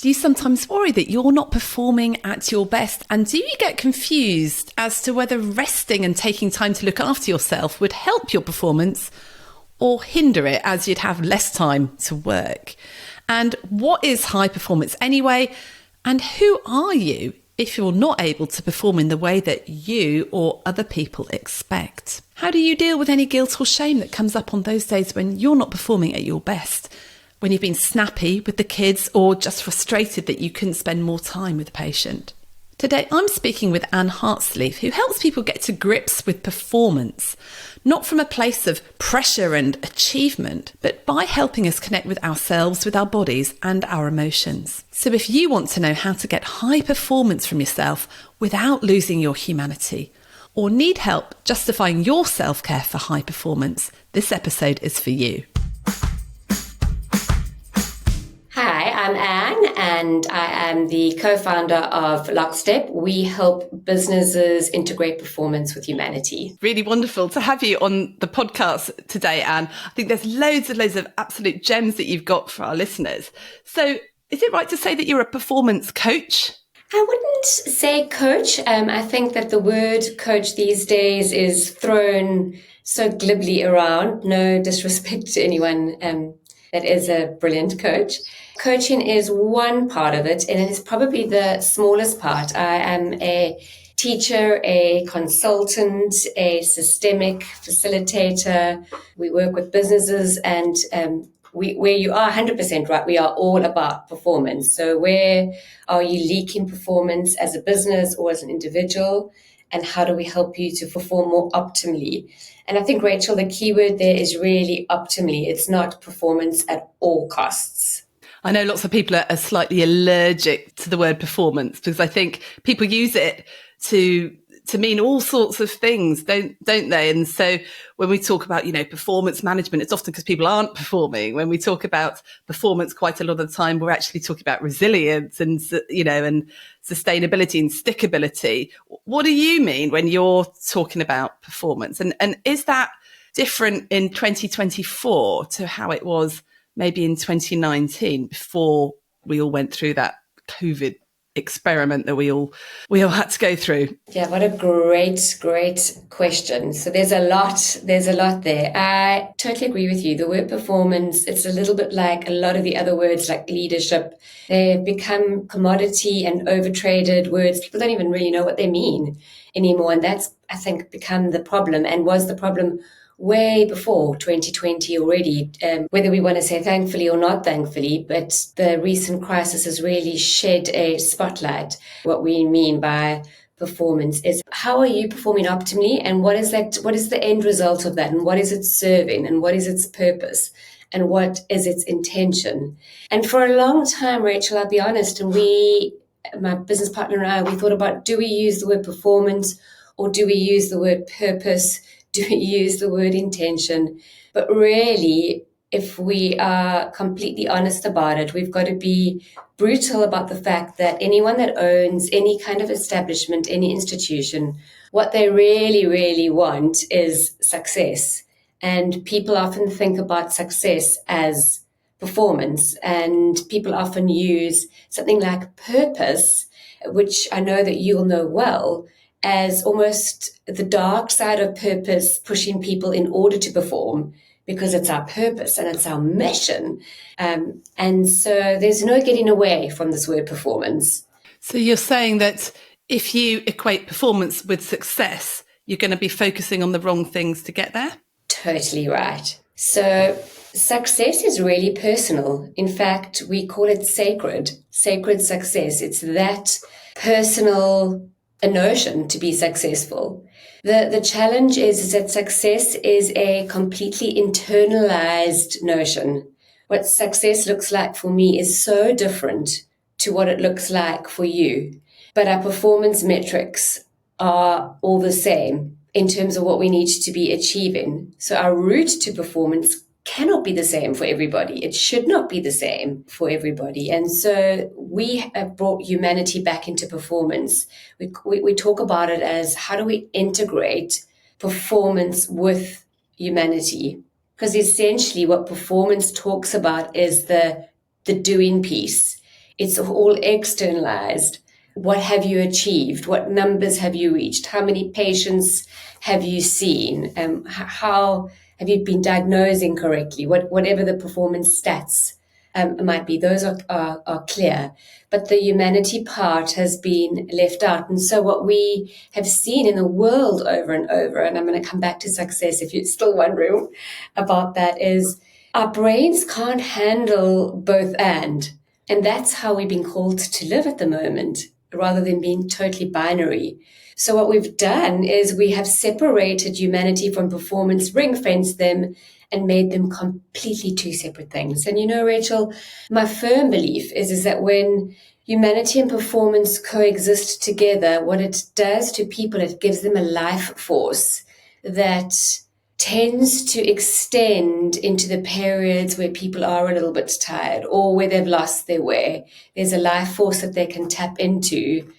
Do you sometimes worry that you're not performing at your best? And do you get confused as to whether resting and taking time to look after yourself would help your performance or hinder it, as you'd have less time to work? And what is high performance anyway? And who are you if you're not able to perform in the way that you or other people expect? How do you deal with any guilt or shame that comes up on those days when you're not performing at your best? When you've been snappy with the kids or just frustrated that you couldn't spend more time with the patient? Today, I'm speaking with Anne Hartsleaf, who helps people get to grips with performance, not from a place of pressure and achievement, but by helping us connect with ourselves, with our bodies and our emotions. So if you want to know how to get high performance from yourself without losing your humanity, or need help justifying your self-care for high performance, this episode is for you. Hi, I'm Anne, and I am the co-founder of Lockstep. We help businesses integrate performance with humanity. Really wonderful to have you on the podcast today, Anne. I think there's loads of absolute gems that you've got for our listeners. So is it right to say that you're a performance coach? I wouldn't say coach. I think that the word coach these days is thrown so glibly around. No disrespect to anyone that is a brilliant coach. Coaching is one part of it, and it is probably the smallest part. I am a teacher, a consultant, a systemic facilitator. We work with businesses, and where you are 100% right, we are all about performance. So where are you leaking performance as a business or as an individual? And how do we help you to perform more optimally? And I think, Rachel, the key word there is really optimally. It's not performance at all costs. I know lots of people are slightly allergic to the word performance because I think people use it to mean all sorts of things, don't they? And so when we talk about, performance management, it's often because people aren't performing. When we talk about performance, quite a lot of the time, we're actually talking about resilience and, and sustainability and stickability. What do you mean when you're talking about performance? And is that different in 2024 to how it was maybe in 2019 before we all went through that COVID experiment that we all had to go through? Yeah, what a great question. So there's a lot there. I totally agree with you. The word performance, it's a little bit like a lot of the other words like leadership. They've become commodity and overtraded words. People don't even really know what they mean anymore. And that's, I think, become the problem and was the problem way before 2020 already, whether we want to say thankfully or not thankfully, but the recent crisis has really shed a spotlight. What we mean by performance is how are you performing optimally, and what is the end result of that, and what is it serving, and what is its purpose, and what is its intention. And for a long time, Rachel, I'll be honest, and my business partner and I, we thought about, do we use the word performance or do we use the word purpose? Do we use the word intention? But really, if we are completely honest about it, we've got to be brutal about the fact that anyone that owns any kind of establishment, any institution, what they really, really want is success. And people often think about success as performance, and people often use something like purpose, which I know that you'll know well, as almost the dark side of purpose, pushing people in order to perform because it's our purpose and it's our mission. And so there's no getting away from this word performance. So you're saying that if you equate performance with success, you're going to be focusing on the wrong things to get there? Totally right. So success is really personal. In fact, we call it sacred success. It's that personal a notion to be successful. The challenge is that success is a completely internalized notion. What success looks like for me is so different to what it looks like for you. But our performance metrics are all the same in terms of what we need to be achieving. So our route to performance cannot be the same for everybody. It should not be the same for everybody. And so we have brought humanity back into performance. We talk about it as how do we integrate performance with humanity? Because essentially what performance talks about is the doing piece. It's all externalized. What have you achieved? What numbers have you reached? How many patients have you seen? How have you been diagnosing correctly? Whatever the performance stats might be, those are clear. But the humanity part has been left out. And so what we have seen in the world over and over, and I'm going to come back to success if you're still wondering about that, is our brains can't handle both and. And that's how we've been called to live at the moment, rather than being totally binary. So what we've done is we have separated humanity from performance, ring-fenced them, and made them completely two separate things. And Rachel, my firm belief is that when humanity and performance coexist together, what it does to people, it gives them a life force that tends to extend into the periods where people are a little bit tired or where they've lost their way. There's a life force that they can tap into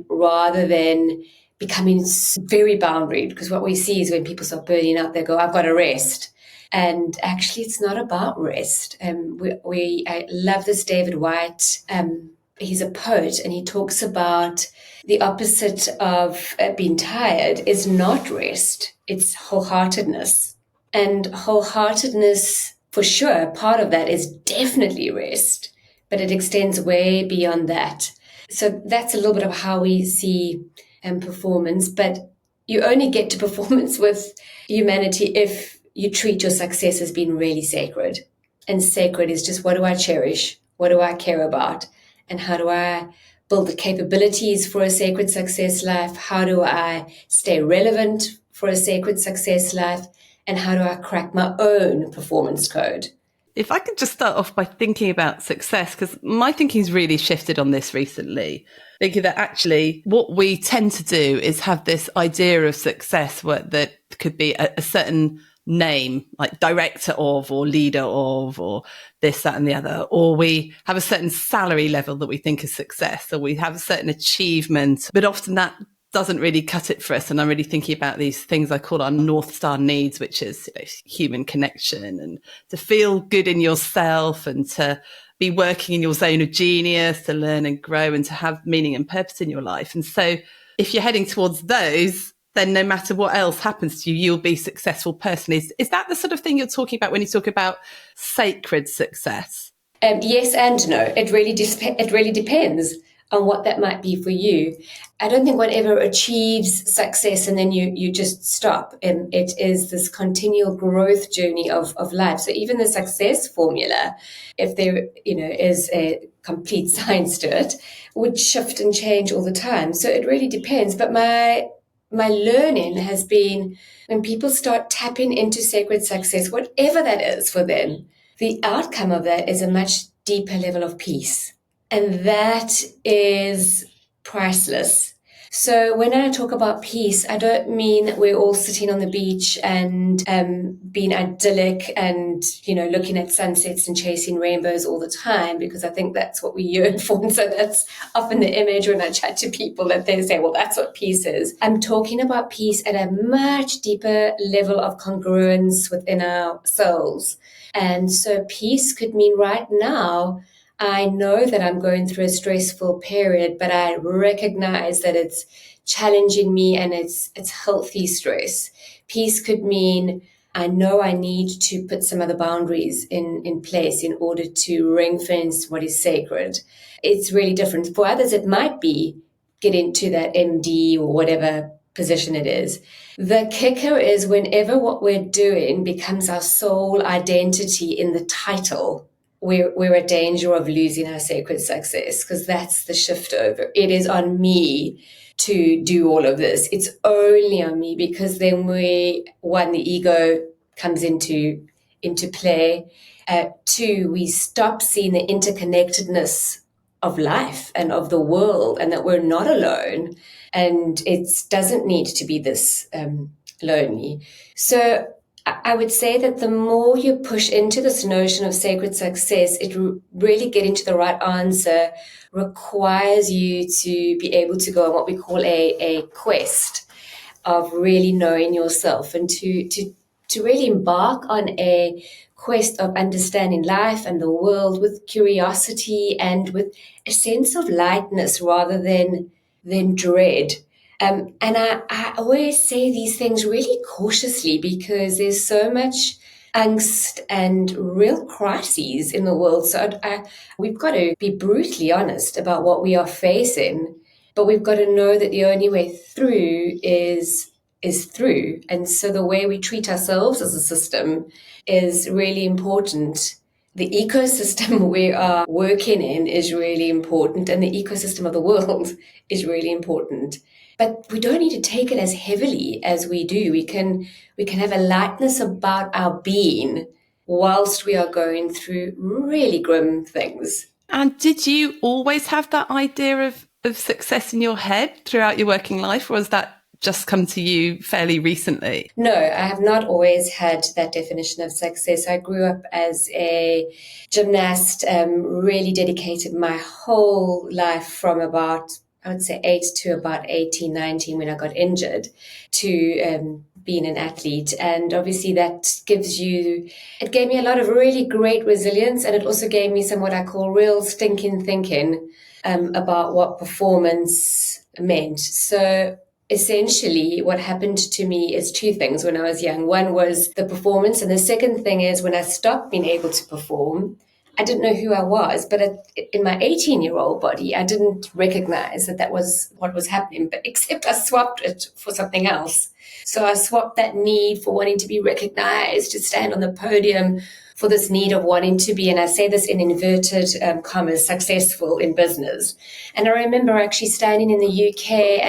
rather than becoming very boundaried. Because what we see is when people start burning out, they go, I've got to rest. And actually, it's not about rest. I love this David White. He's a poet, and he talks about the opposite of being tired is not rest. It's wholeheartedness. And wholeheartedness, for sure, part of that is definitely rest, but it extends way beyond that. So that's a little bit of how we see performance. But you only get to performance with humanity if you treat your success as being really sacred. And sacred is just, what do I cherish? What do I care about? And how do I build the capabilities for a sacred success life? How do I stay relevant for a sacred success life? And how do I crack my own performance code? If I could just start off by thinking about success, because my thinking's really shifted on this recently, thinking that actually what we tend to do is have this idea of success that could be a certain name, like director of or leader of or this, that and the other, or we have a certain salary level that we think is success, or we have a certain achievement, but often that doesn't really cut it for us. And I'm really thinking about these things I call our North Star needs, which is human connection and to feel good in yourself and to be working in your zone of genius, to learn and grow and to have meaning and purpose in your life. And so if you're heading towards those, then no matter what else happens to you, you'll be a successful person. Is that the sort of thing you're talking about when you talk about sacred success? Yes and no. It really depends on what that might be for you. I don't think one ever achieves success and then you just stop. It is this continual growth journey of life. So even the success formula, if there is a complete science to it, would shift and change all the time. So it really depends. But my learning has been when people start tapping into sacred success, whatever that is for them, the outcome of that is a much deeper level of peace. And that is priceless. So when I talk about peace, I don't mean that we're all sitting on the beach and being idyllic and, looking at sunsets and chasing rainbows all the time, because I think that's what we yearn for. And so that's often the image when I chat to people that they say, well, that's what peace is. I'm talking about peace at a much deeper level of congruence within our souls. And so peace could mean right now, I know that I'm going through a stressful period, but I recognize that it's challenging me and it's healthy stress. Peace could mean I know I need to put some other boundaries in place in order to ring fence what is sacred. It's really different. For others, it might be get into that MD or whatever position it is. The kicker is whenever what we're doing becomes our sole identity in the title, we're at danger of losing our sacred success, because that's the shift over. It is on me to do all of this. It's only on me, because then the ego comes into play. Two, we stop seeing the interconnectedness of life and of the world, and that we're not alone. And it doesn't need to be this lonely. So I would say that the more you push into this notion of sacred success, it really getting to the right answer requires you to be able to go on what we call a quest of really knowing yourself, and to really embark on a quest of understanding life and the world with curiosity and with a sense of lightness rather than dread. And I always say these things really cautiously because there's so much angst and real crises in the world. So we've got to be brutally honest about what we are facing, but we've got to know that the only way through is through. And so the way we treat ourselves as a system is really important. The ecosystem we are working in is really important, and the ecosystem of the world is really important. But we don't need to take it as heavily as we do. We can have a lightness about our being whilst we are going through really grim things. And did you always have that idea of success in your head throughout your working life, or has that just come to you fairly recently? No, I have not always had that definition of success. I grew up as a gymnast, really dedicated my whole life from about, I would say 8 to about 18, 19 when I got injured to being an athlete. And obviously it gave me a lot of really great resilience, and it also gave me some what I call real stinking thinking about what performance meant. So essentially, what happened to me is two things when I was young. One was the performance, and the second thing is when I stopped being able to perform, I didn't know who I was, but in my 18-year-old body, I didn't recognize that was what was happening, but except I swapped it for something else. So I swapped that need for wanting to be recognized, to stand on the podium, for this need of wanting to be, and I say this in inverted commas, successful in business. And I remember actually standing in the UK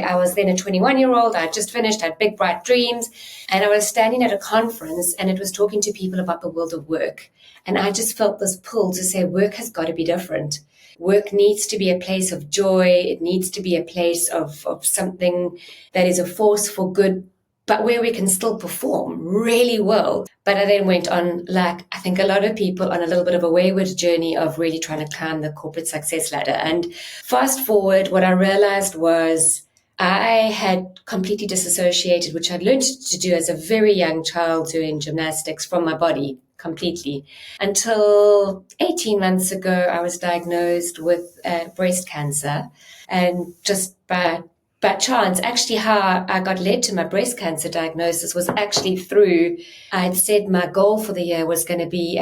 I was then a 21-year-old, I had just finished, I had big, bright dreams, and I was standing at a conference and it was talking to people about the world of work. And I just felt this pull to say, work has got to be different. Work needs to be a place of joy. It needs to be a place of something that is a force for good, but where we can still perform really well. But I then went on, like I think a lot of people, on a little bit of a wayward journey of really trying to climb the corporate success ladder. And fast forward, what I realized was I had completely disassociated, which I'd learned to do as a very young child doing gymnastics, from my body completely. Until 18 months ago, I was diagnosed with breast cancer. And just by chance, actually how I got led to my breast cancer diagnosis was actually through, I had said my goal for the year was going to be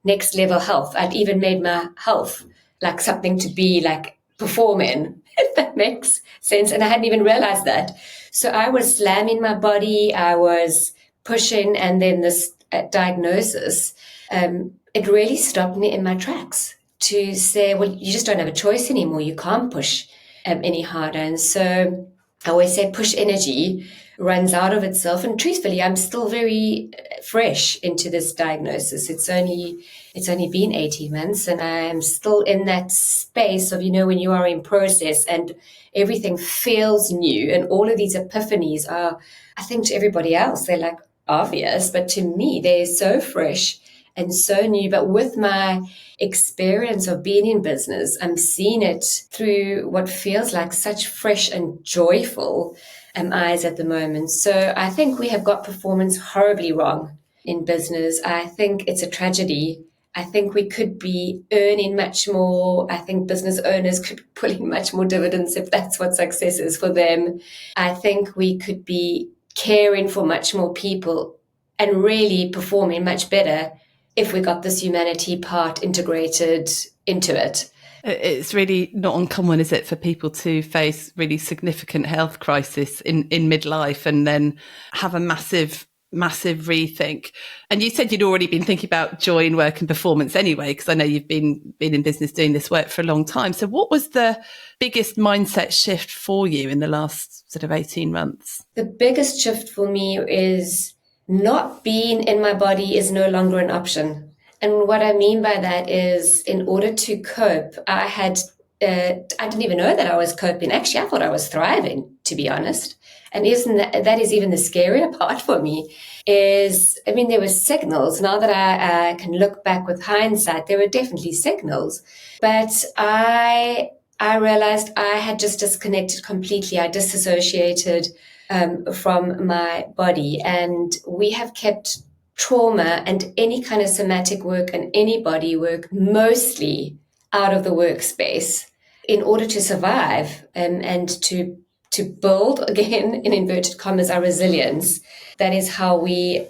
next level health. I'd even made my health like something to be like perform in, if that makes sense. And I hadn't even realized that. So I was slamming my body, I was pushing, and then this diagnosis, it really stopped me in my tracks to say, well, you just don't have a choice anymore. You can't push any harder. And so I always say push energy runs out of itself. And truthfully, I'm still very fresh into this diagnosis. It's only been 18 months and I'm still in that space of, when you are in process and everything feels new, and all of these epiphanies are, I think to everybody else, they're like obvious, but to me, they're so fresh and so new. But with my experience of being in business, I'm seeing it through what feels like such fresh and joyful eyes at the moment. So I think we have got performance horribly wrong in business. I think it's a tragedy. I think we could be earning much more. I think business owners could be pulling much more dividends if that's what success is for them. I think we could be caring for much more people and really performing much better if we got this humanity part integrated into it. It's really not uncommon, is it, for people to face really significant health crisis in midlife and then have a massive rethink. And you said you'd already been thinking about joy in work and performance anyway, because I know you've been in business doing this work for a long time. So what was the biggest mindset shift for you in the last sort of 18 months? The biggest shift for me is not being in my body is no longer an option. And what I mean by that is, in order to cope, I didn't even know that I was coping. Actually, I thought I was thriving, to be honest. And that is even the scarier part for me is, there were signals. Now that I can look back with hindsight, there were definitely signals. But I realized I had just disconnected completely. I disassociated from my body. And we have kept trauma and any kind of somatic work and any body work mostly out of the workspace in order to survive and to build, again, in inverted commas, our resilience. That is how we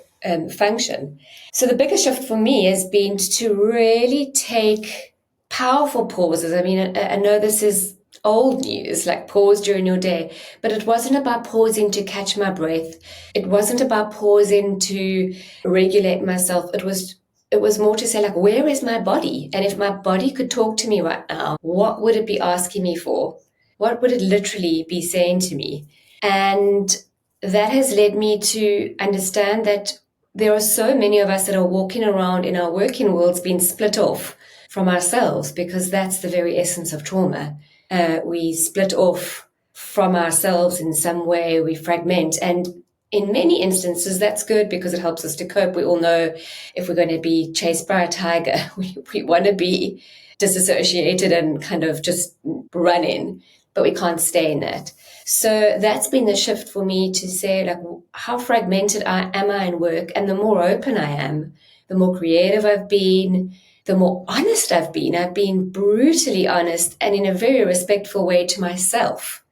function. So the biggest shift for me has been to really take powerful pauses. I mean, I know this is old news, like pause during your day, but it wasn't about pausing to catch my breath. It wasn't about pausing to regulate myself. It was more to say, like, where is my body? And if my body could talk to me right now, what would it be asking me for? What would it literally be saying to me? And that has led me to understand that there are so many of us that are walking around in our working worlds being split off from ourselves, because that's the very essence of trauma. We split off from ourselves in some way, we fragment. And in many instances, that's good because it helps us to cope. We all know if we're going to be chased by a tiger, we want to be disassociated and kind of just run in, but we can't stay in that. So that's been the shift for me to say, like, how fragmented am I in work? And the more open I am, the more creative I've been, the more honest I've been. I've been brutally honest and in a very respectful way to myself.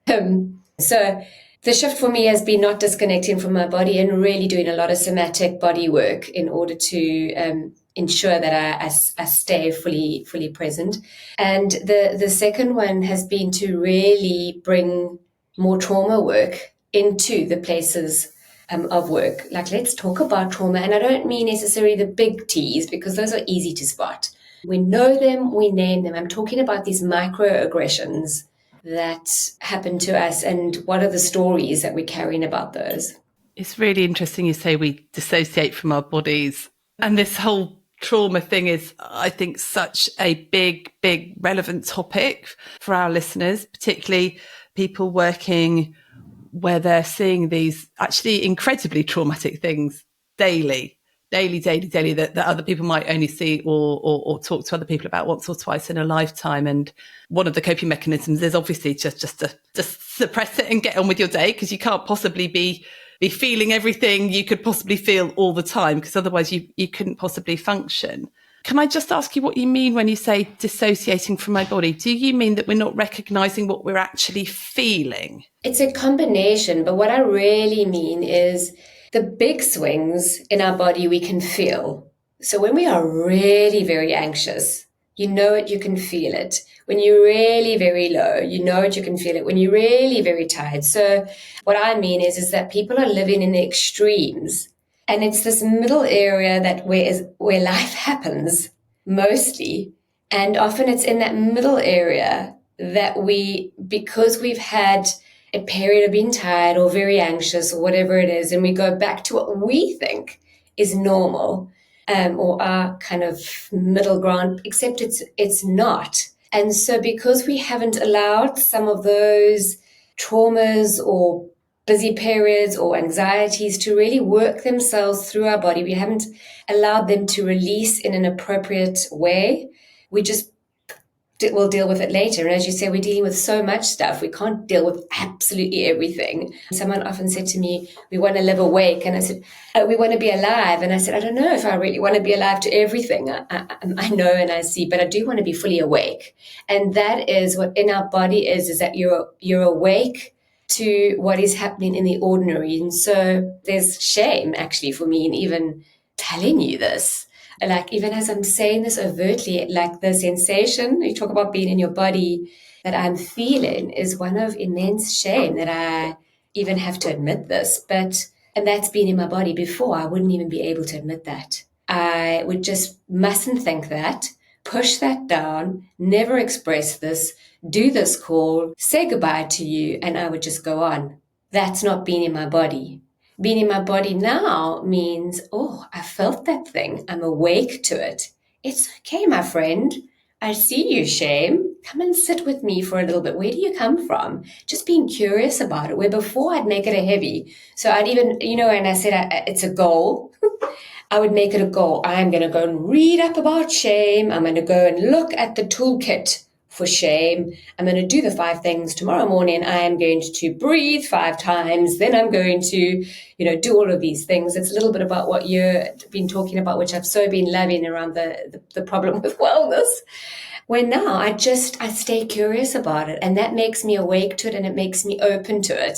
So the shift for me has been not disconnecting from my body and really doing a lot of somatic body work in order to ensure that I stay fully present. And the second one has been to really bring more trauma work into the places of work. Like, let's talk about trauma. And I don't mean necessarily the big T's, because those are easy to spot. We know them, we name them. I'm talking about these microaggressions that happen to us and what are the stories that we're carrying about those. It's really interesting you say we dissociate from our bodies. And this whole trauma thing is, I think, such a big relevant topic for our listeners, particularly people working where they're seeing these actually incredibly traumatic things daily that other people might only see or talk to other people about once or twice in a lifetime. And one of the coping mechanisms is obviously just to suppress it and get on with your day, because you can't possibly be feeling everything you could possibly feel all the time, because otherwise you couldn't possibly function. Can I just ask you what you mean when you say dissociating from my body? Do you mean that we're not recognizing what we're actually feeling? It's a combination, but what I really mean is the big swings in our body we can feel. So when we are really very anxious, you know it, you can feel it. When you're really very low, you know it, you can feel it. When you're really very tired. So what I mean is that people are living in the extremes. And it's this middle area that where life happens mostly. And often it's in that middle area that because we've had a period of being tired or very anxious or whatever it is, and we go back to what we think is normal, or our kind of middle ground, except it's not. And so because we haven't allowed some of those traumas or busy periods or anxieties to really work themselves through our body, we haven't allowed them to release in an appropriate way, we just we'll deal with it later. And as you say, we're dealing with so much stuff. We can't deal with absolutely everything. Someone often said to me, we want to live awake. And I said, we want to be alive. And I said, I don't know if I really want to be alive to everything. I know and I see, but I do want to be fully awake. And that is what in our body is that you're awake to what is happening in the ordinary. And so there's shame actually for me in even telling you this. Like, even as I'm saying this overtly, like the sensation, you talk about being in your body, that I'm feeling is one of immense shame that I even have to admit this. And that's been in my body before. I wouldn't even be able to admit that. I would just mustn't think that, push that down, never express this, do this call, say goodbye to you, and I would just go on. That's not being in my body. Being in my body now means, oh, I felt that thing. I'm awake to it. It's okay, my friend. I see you, shame. Come and sit with me for a little bit. Where do you come from? Just being curious about it. Where before I'd make it a heavy. So I'd even, and I said it's a goal. I would make it a goal. I'm going to go and read up about shame. I'm going to go and look at the toolkit for shame. I'm going to do the 5 things tomorrow morning. I am going to breathe 5 times. Then I'm going to, do all of these things. It's a little bit about what you've been talking about, which I've so been loving around the problem with wellness. Where now I stay curious about it, and that makes me awake to it, and it makes me open to it.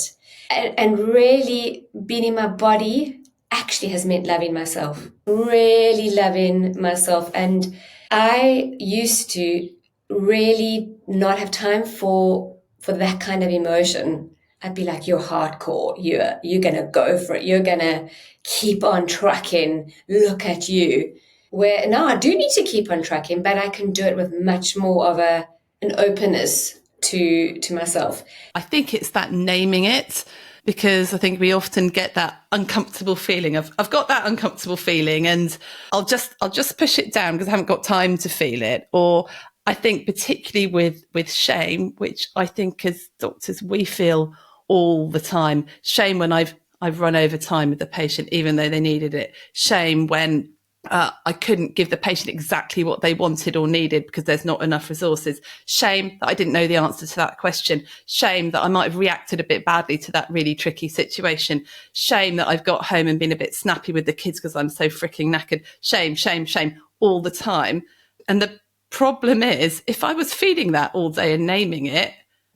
And really being in my body actually has meant loving myself, really loving myself. And I used to really not have time for that kind of emotion. I'd be like, you're hardcore. You're going to go for it. You're going to keep on trucking. Look at you. Where now I do need to keep on trucking, but I can do it with much more of an openness to myself. I think it's that naming it, because I think we often get that uncomfortable feeling of, I've got that uncomfortable feeling and I'll just push it down because I haven't got time to feel it. Or I think particularly with shame, which I think as doctors, we feel all the time. Shame when I've run over time with the patient, even though they needed it. Shame when I couldn't give the patient exactly what they wanted or needed because there's not enough resources. Shame that I didn't know the answer to that question. Shame that I might have reacted a bit badly to that really tricky situation. Shame that I've got home and been a bit snappy with the kids because I'm so freaking knackered. Shame, shame, shame all the time. And the problem is, if I was feeling that all day and naming it,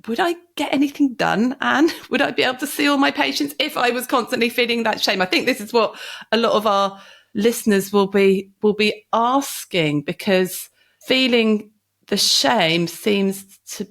would I get anything done, Anne? Would I be able to see all my patients if I was constantly feeling that shame? I think this is what a lot of our listeners will be asking, because feeling the shame seems to,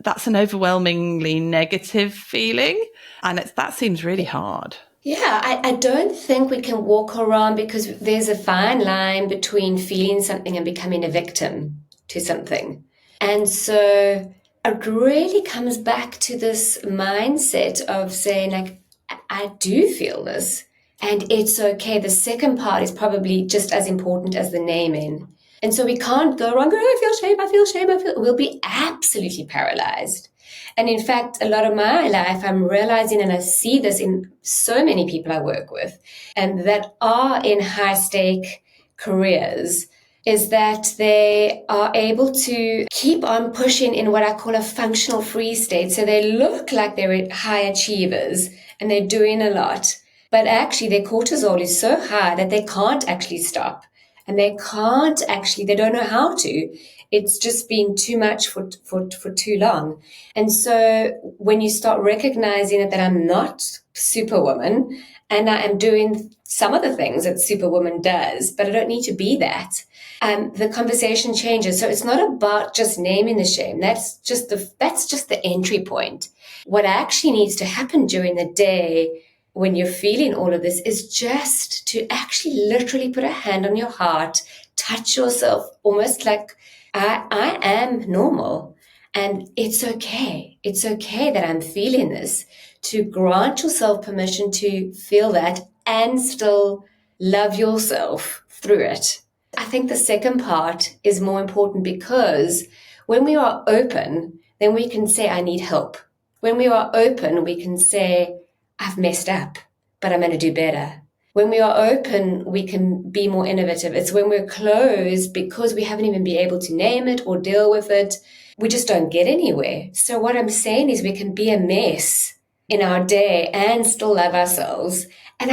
that's an overwhelmingly negative feeling, and that seems really hard. Yeah, I don't think we can walk around, because there's a fine line between feeling something and becoming a victim to something. And so it really comes back to this mindset of saying, like, I do feel this and it's okay. The second part is probably just as important as the naming. And so we can't go around going, I feel shame. We'll be absolutely paralyzed. And in fact, a lot of my life, I'm realizing, and I see this in so many people I work with, and that are in high stake careers, is that they are able to keep on pushing in what I call a functional freeze state. So they look like they're high achievers and they're doing a lot, but actually their cortisol is so high that they can't actually stop. And they don't know how to. It's just been too much for too long. And so when you start recognizing it, that I'm not superwoman and I am doing some of the things that superwoman does, but I don't need to be that, the conversation changes. So it's not about just naming the shame. That's just the entry point. What actually needs to happen during the day when you're feeling all of this is just to actually literally put a hand on your heart, touch yourself, almost like I am normal. And it's okay. It's okay that I'm feeling this. To grant yourself permission to feel that and still love yourself through it. I think the second part is more important, because when we are open, then we can say, I need help. When we are open, we can say, I've messed up, but I'm going to do better. When we are open, we can be more innovative. It's when we're closed, because we haven't even been able to name it or deal with it, we just don't get anywhere. So what I'm saying is we can be a mess in our day and still love ourselves. And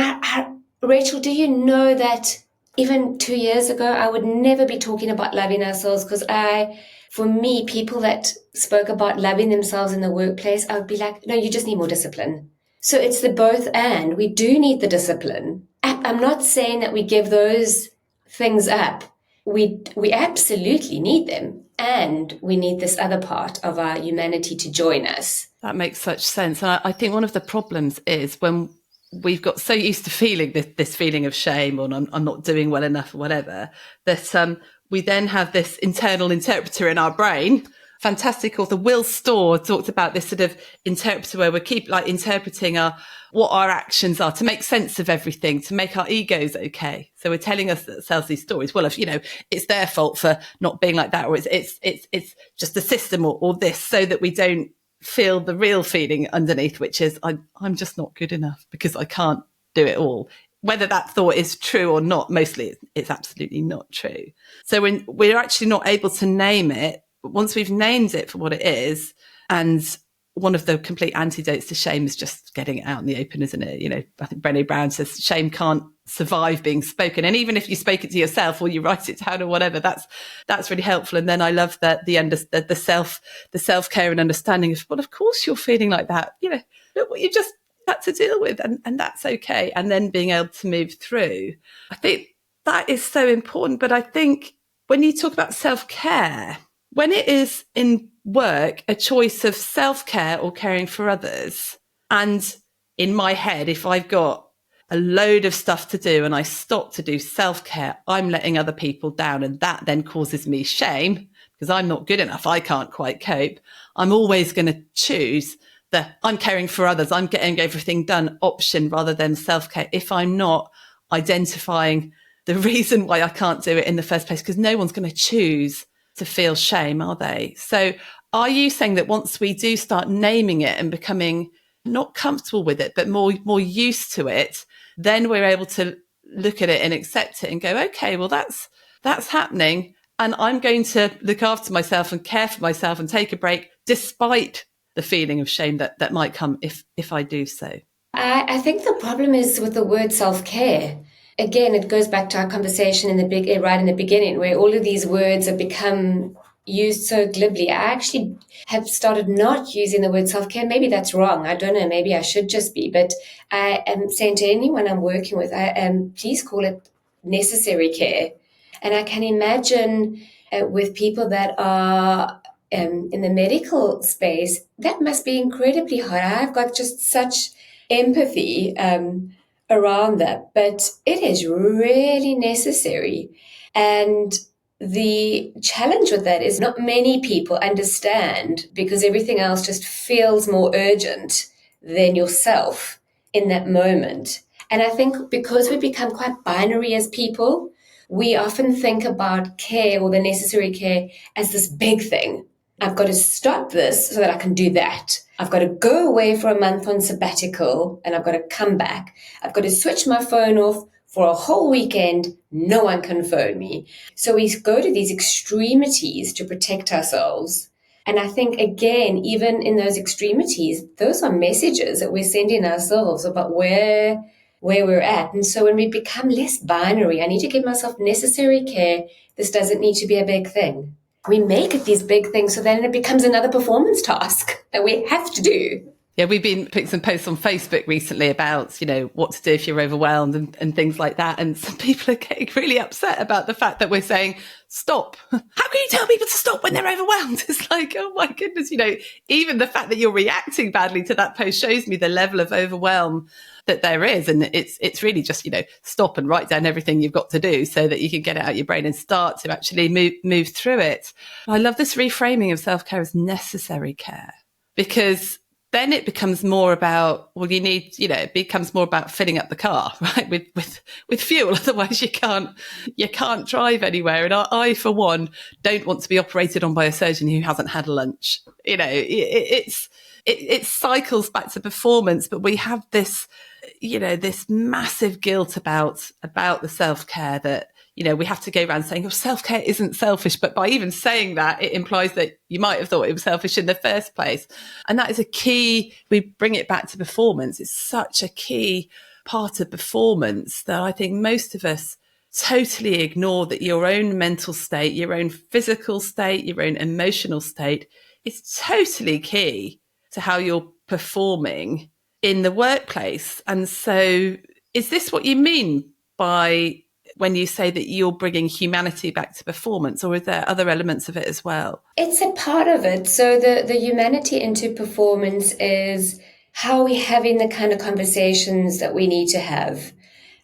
Rachel, do you know that even 2 years ago, I would never be talking about loving ourselves, because for me, people that spoke about loving themselves in the workplace, I would be like, no, you just need more discipline. So it's the both and. We do need the discipline. I'm not saying that we give those things up. We absolutely need them. And we need this other part of our humanity to join us. That makes such sense. And I think one of the problems is when we've got so used to feeling this feeling of shame, or I'm not doing well enough or whatever, that we then have this internal interpreter in our brain. Fantastic author Will Storr talked about this sort of interpreter where we keep interpreting what our actions are to make sense of everything, to make our egos okay. So we're telling ourselves these stories. Well, if it's their fault for not being like that, or it's just the system or this, so that we don't feel the real feeling underneath, which is I'm just not good enough because I can't do it all. Whether that thought is true or not, mostly it's absolutely not true. So when we're actually not able to name it, once we've named it for what it is, and one of the complete antidotes to shame is just getting it out in the open, isn't it? You know, I think Brené Brown says shame can't survive being spoken. And even if you speak it to yourself or you write it down or whatever, that's really helpful. And then I love that the self-care and understanding of, well, of course you're feeling like that. You know, look what you just had to deal with, and that's okay. And then being able to move through. I think that is so important. But I think when you talk about self-care, when it is in work, a choice of self-care or caring for others, and in my head, if I've got a load of stuff to do and I stop to do self-care, I'm letting other people down. And that then causes me shame because I'm not good enough. I can't quite cope. I'm always going to choose the I'm caring for others, I'm getting everything done option rather than self-care if I'm not identifying the reason why I can't do it in the first place, because no one's going to choose to feel shame, are they? So are you saying that once we do start naming it and becoming not comfortable with it, but more used to it, then we're able to look at it and accept it and go, okay, well, that's happening. And I'm going to look after myself and care for myself and take a break, despite the feeling of shame that might come if I do so. I think the problem is with the word self-care. Again, it goes back to our conversation right in the beginning, where all of these words have become used so glibly. I actually have started not using the word self-care. Maybe that's wrong. I don't know. Maybe I should just be. But I am saying to anyone I'm working with, please call it necessary care. And I can imagine with people that are in the medical space, that must be incredibly hard. I've got just such empathy around that, but it is really necessary. And the challenge with that is not many people understand, because everything else just feels more urgent than yourself in that moment. And I think because we become quite binary as people, we often think about care or the necessary care as this big thing. I've got to stop this so that I can do that. I've got to go away for a month on sabbatical and I've got to come back. I've got to switch my phone off for a whole weekend. No one can phone me. So we go to these extremities to protect ourselves. And I think, again, even in those extremities, those are messages that we're sending ourselves about where we're at. And so when we become less binary, I need to give myself necessary care. This doesn't need to be a big thing. We make it these big things, so then it becomes another performance task that we have to do. Yeah, we've been putting some posts on Facebook recently about, you know, what to do if you're overwhelmed and things like that. And some people are getting really upset about the fact that we're saying, stop. How can you tell people to stop when they're overwhelmed? It's like, oh my goodness, you know, even the fact that you're reacting badly to that post shows me the level of overwhelm that there is. And it's really just, you know, stop and write down everything you've got to do so that you can get it out of your brain and start to actually move through it. I love this reframing of self-care as necessary care, because then it becomes more about, well, it becomes more about filling up the car, right? With fuel. Otherwise you can't drive anywhere. And I, for one, don't want to be operated on by a surgeon who hasn't had lunch. You know, it cycles back to performance, but we have this, you know, this massive guilt about the self-care that, you know, we have to go around saying, oh, self-care isn't selfish. But by even saying that, it implies that you might have thought it was selfish in the first place. And that is a key, we bring it back to performance. It's such a key part of performance that I think most of us totally ignore, that your own mental state, your own physical state, your own emotional state is totally key to how you're performing in the workplace. And so is this what you mean by when you say that you're bringing humanity back to performance, or are there other elements of it as well? It's a part of it. So the humanity into performance is how are we having the kind of conversations that we need to have?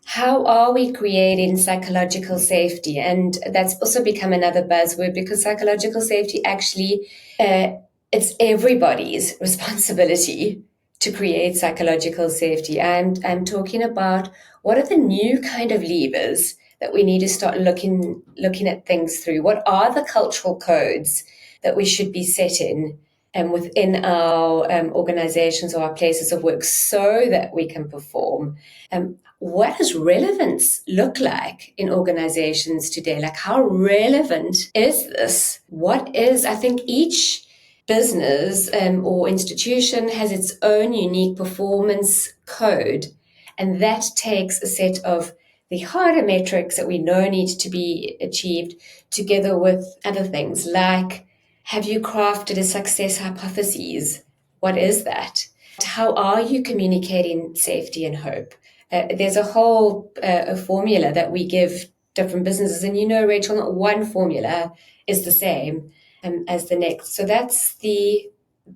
How are we creating psychological safety? And that's also become another buzzword, because psychological safety actually, it's everybody's responsibility to create psychological safety. I'm talking about what are the new kind of levers that we need to start looking at things through. What are the cultural codes that we should be setting within our organizations or our places of work so that we can perform. What does relevance look like in organizations today? Like, how relevant is this? I think each business or institution has its own unique performance code, and that takes a set of the harder metrics that we know need to be achieved together with other things like, have you crafted a success hypothesis? What is that? How are you communicating safety and hope? There's a whole a formula that we give different businesses, and Rachel, not one formula is the same as the next. So that's the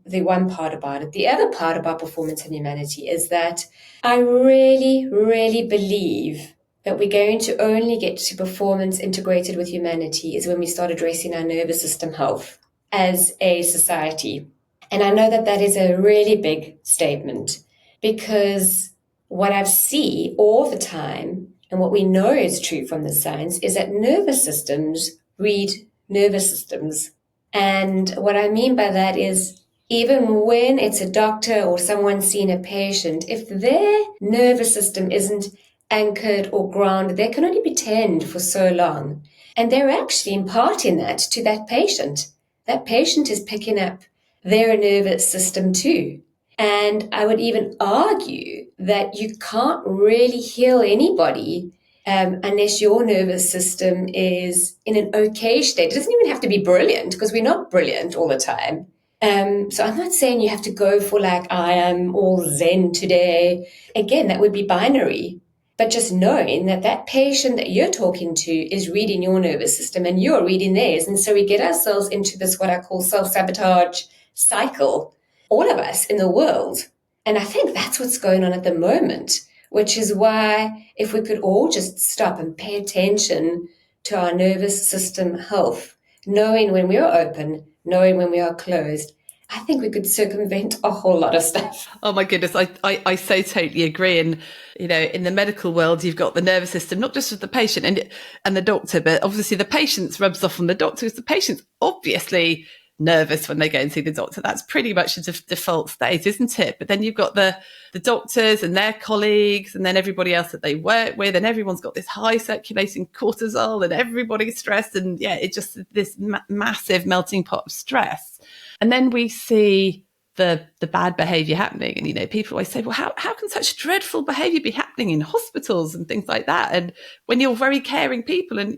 one part about it. The other part about performance and humanity is that I really, really believe that we're going to only get to performance integrated with humanity is when we start addressing our nervous system health as a society. And I know that that is a really big statement, because what I see all the time and what we know is true from the science is that nervous systems read nervous systems. And what I mean by that is, even when it's a doctor or someone seeing a patient, if their nervous system isn't anchored or grounded, they can only pretend for so long. And they're actually imparting that to that patient. That patient is picking up their nervous system too. And I would even argue that you can't really heal anybody unless your nervous system is in an okay state. It doesn't even have to be brilliant, because we're not brilliant all the time. So I'm not saying you have to go for like, I am all Zen today. Again, that would be binary. But just knowing that that patient that you're talking to is reading your nervous system and you're reading theirs. And so we get ourselves into this, what I call self-sabotage cycle, all of us in the world. And I think that's what's going on at the moment, which is why if we could all just stop and pay attention to our nervous system health, knowing when we are open, knowing when we are closed, I think we could circumvent a whole lot of stuff. Oh my goodness, I so totally agree. And, in the medical world, you've got the nervous system, not just with the patient and the doctor, but obviously the patient rubs off on the doctor, because the patient's obviously nervous when they go and see the doctor. That's pretty much a default state, isn't it? But then you've got the doctors and their colleagues, and then everybody else that they work with, and everyone's got this high circulating cortisol, and everybody's stressed, and it's just this massive melting pot of stress. And then we see the bad behavior happening, and people always say, well, how can such dreadful behavior be happening in hospitals and things like that? And when you're very caring people, and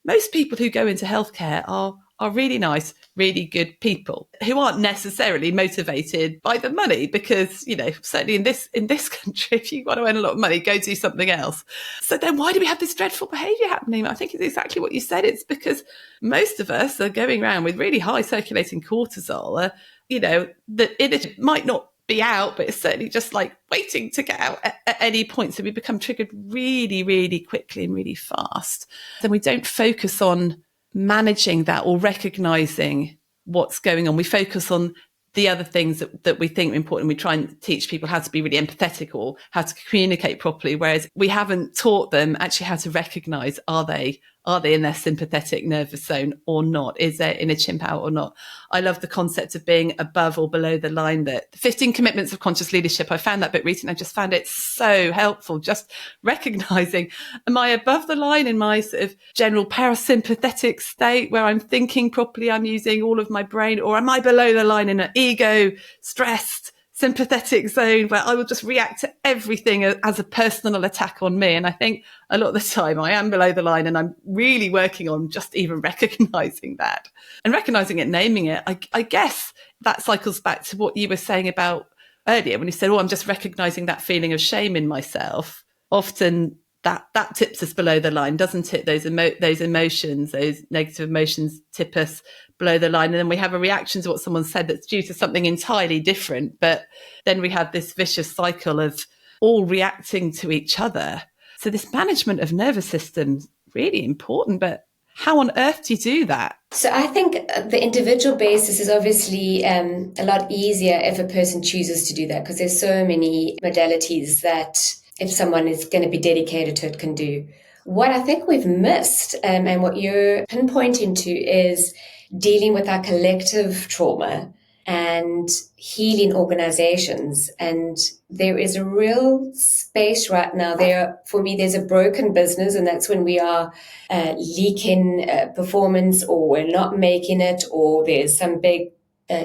most people who go into healthcare are really nice, really good people who aren't necessarily motivated by the money, because, certainly in this country, if you want to earn a lot of money, go do something else. So then why do we have this dreadful behaviour happening? I think it's exactly what you said. It's because most of us are going around with really high circulating cortisol, that it might not be out, but it's certainly just like waiting to get out at any point. So we become triggered really, really quickly and really fast. Then we don't focus on managing that or recognizing what's going on. We focus on the other things that we think are important. We try and teach people how to be really empathetic or how to communicate properly, whereas we haven't taught them actually how to recognize, are they in their sympathetic nervous zone or not? Is there in a chimp out or not? I love the concept of being above or below the line. That 15 Commitments of Conscious Leadership, I found that book recently. I just found it so helpful, just recognizing, am I above the line in my sort of general parasympathetic state where I'm thinking properly, I'm using all of my brain, or am I below the line in an ego stressed sympathetic zone where I will just react to everything as a personal attack on me? And I think a lot of the time I am below the line, and I'm really working on just even recognizing that and recognizing it, naming it. I guess that cycles back to what you were saying about earlier when you said, I'm just recognizing that feeling of shame in myself. Often that tips us below the line, doesn't it? Those emotions, those negative emotions tip us below the line. And then we have a reaction to what someone said that's due to something entirely different. But then we have this vicious cycle of all reacting to each other. So this management of nervous systems, really important. But how on earth do you do that? So I think the individual basis is obviously a lot easier if a person chooses to do that, because there's so many modalities that if someone is going to be dedicated to it can do. What I think we've missed, and what you're pinpointing to, is dealing with our collective trauma. and healing organizations. And there is a real space right now there. For me, there's a broken business, and that's when we are leaking performance, or we're not making it, or there's some big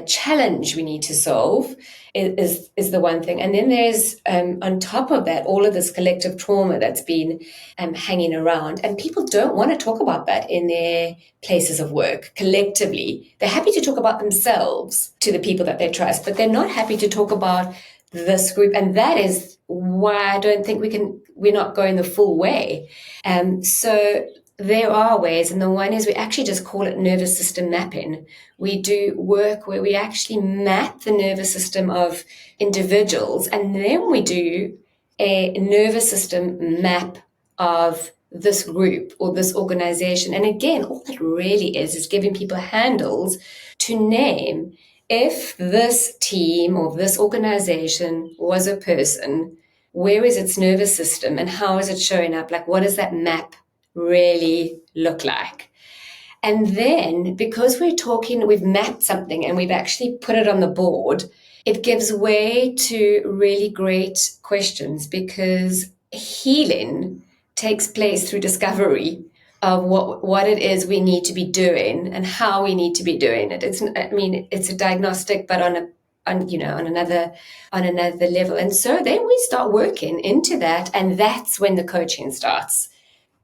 challenge we need to solve is the one thing. And then there's on top of that all of this collective trauma that's been hanging around, and people don't want to talk about that in their places of work collectively. They're happy to talk about themselves to the people that they trust, but they're not happy to talk about this group. And that is why I don't think we're not going the full way. So there are ways, and the one is we actually just call it nervous system mapping. We do work where we actually map the nervous system of individuals, and then we do a nervous system map of this group or this organization. And again, all that really is giving people handles to name, if this team or this organization was a person, where is its nervous system and how is it showing up? Like, what does that map really look like? And then, because we've mapped something and we've actually put it on the board, it gives way to really great questions, because healing takes place through discovery of what it is we need to be doing and how we need to be doing it. It's a diagnostic, but on another level. And so then we start working into that, and that's when the coaching starts.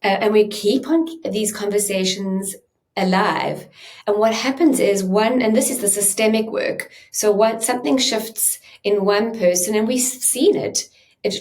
And we keep on these conversations alive. And what happens is and this is the systemic work. So once something shifts in one person, and we've seen it